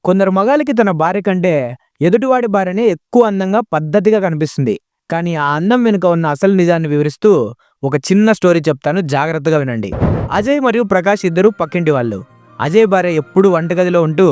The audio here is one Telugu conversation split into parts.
కొందరు మగాళ్ళకి తన భార్య కంటే ఎదుటివాడి భార్యనే ఎక్కువ అందంగా పద్ధతిగా కనిపిస్తుంది. కానీ ఆ అందం వెనుక ఉన్న అసలు నిజాన్ని వివరిస్తూ ఒక చిన్న స్టోరీ చెప్తాను, జాగ్రత్తగా వినండి. అజయ్ మరియు ప్రకాష్ ఇద్దరు పక్కింటి వాళ్ళు. అజయ్ భార్య ఎప్పుడు వంటగదిలో ఉంటూ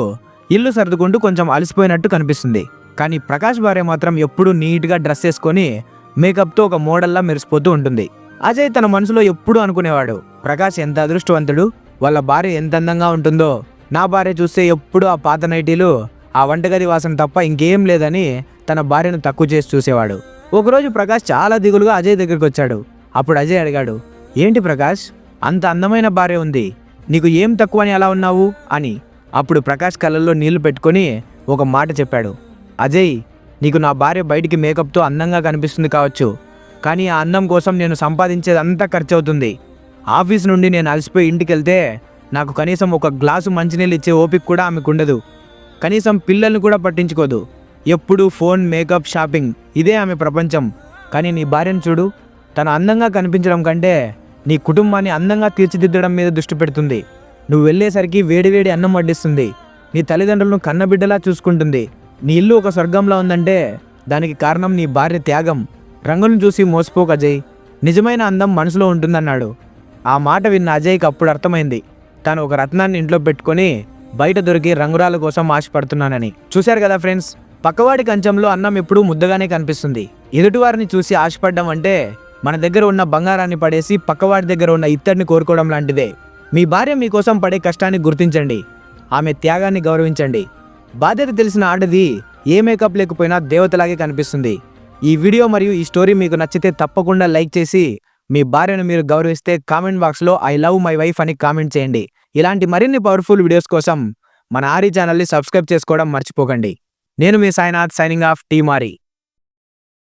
ఇల్లు సర్దుకుంటూ కొంచెం అలసిపోయినట్టు కనిపిస్తుంది. కానీ ప్రకాష్ భార్య మాత్రం ఎప్పుడూ నీట్గా డ్రెస్ వేసుకొని మేకప్తో ఒక మోడల్లా మెరిసిపోతూ ఉంటుంది. అజయ్ తన మనసులో ఎప్పుడూ అనుకునేవాడు, ప్రకాష్ ఎంత అదృష్టవంతుడు, వాళ్ళ భార్య ఎంత అందంగా ఉంటుందో. నా భార్య చూస్తే ఎప్పుడు ఆ పాత నైటీలు, ఆ వంటగది వాసన తప్ప ఇంకేం లేదని తన భార్యను తక్కువ చేసి చూసేవాడు. ఒకరోజు ప్రకాష్ చాలా దిగులుగా అజయ్ దగ్గరికి వచ్చాడు. అప్పుడు అజయ్ అడిగాడు, ఏంటి ప్రకాష్, అంత అందమైన భార్య ఉంది, నీకు ఏం తక్కువ అని అలా ఉన్నావు అని. అప్పుడు ప్రకాష్ కళ్ళల్లో నీళ్లు పెట్టుకొని ఒక మాట చెప్పాడు, అజయ్, నీకు నా భార్య బయటికి మేకప్తో అందంగా కనిపిస్తుంది కావచ్చు, కానీ ఆ అందం కోసం నేను సంపాదించేదంతా ఖర్చు అవుతుంది. ఆఫీస్ నుండి నేను అలసిపోయి ఇంటికి వెళ్తే నాకు కనీసం ఒక గ్లాసు మంచినీళ్ళు ఇచ్చే ఓపిక కూడా ఆమెకు ఉండదు. కనీసం పిల్లల్ని కూడా పట్టించుకోదు. ఎప్పుడు ఫోన్, మేకప్, షాపింగ్, ఇదే ఆమె ప్రపంచం. కానీ నీ భార్యను చూడు, తను అందంగా కనిపించడం కంటే నీ కుటుంబాన్ని అందంగా తీర్చిదిద్దడం మీద దృష్టి పెడుతుంది. నువ్వు వెళ్ళేసరికి వేడివేడి అన్నం వడ్డిస్తుంది. నీ తల్లిదండ్రులను కన్నబిడ్డలా చూసుకుంటుంది. నీ ఇల్లు ఒక స్వర్గంలో ఉందంటే దానికి కారణం నీ భార్య త్యాగం. రంగులను చూసి మోసపోకు అజయ్, నిజమైన అందం మనసులో ఉంటుందన్నాడు. ఆ మాట విన్న అజయ్కి అప్పుడు అర్థమైంది, తాను ఒక రత్నాన్ని ఇంట్లో పెట్టుకొని బయట దొరికి రంగురాల కోసం ఆశపడుతున్నానని. చూశారు కదా ఫ్రెండ్స్, పక్కవాడి కంచంలో అన్నం ఎప్పుడూ ముద్దగానే కనిపిస్తుంది. ఎదుటివారిని చూసి ఆశపడ్డం అంటే మన దగ్గర ఉన్న బంగారాన్ని పడేసి పక్కవాడి దగ్గర ఉన్న ఇత్తడిని కోరుకోవడం లాంటిదే. మీ భార్య మీకోసం పడే కష్టాన్ని గుర్తించండి, ఆమె త్యాగాన్ని గౌరవించండి. బాధ్యత తెలిసిన ఆడది ఏ మేకప్ లేకపోయినా దేవతలాగే కనిపిస్తుంది. ఈ వీడియో మరియు ఈ స్టోరీ మీకు నచ్చితే తప్పకుండా లైక్ చేసి, మీ భార్యను మీరు గౌరవిస్తే కామెంట్ బాక్స్లో ఐ లవ్ మై వైఫ్ అని కామెంట్ చేయండి. ఇలాంటి మరిన్ని పవర్ఫుల్ వీడియోస్ కోసం మన ఆరి ఛానల్ని సబ్స్క్రైబ్ చేసుకోవడం మర్చిపోకండి. నేను మీ సాయినాథ్, సైనింగ్ ఆఫ్, టీమ్ ఆరి.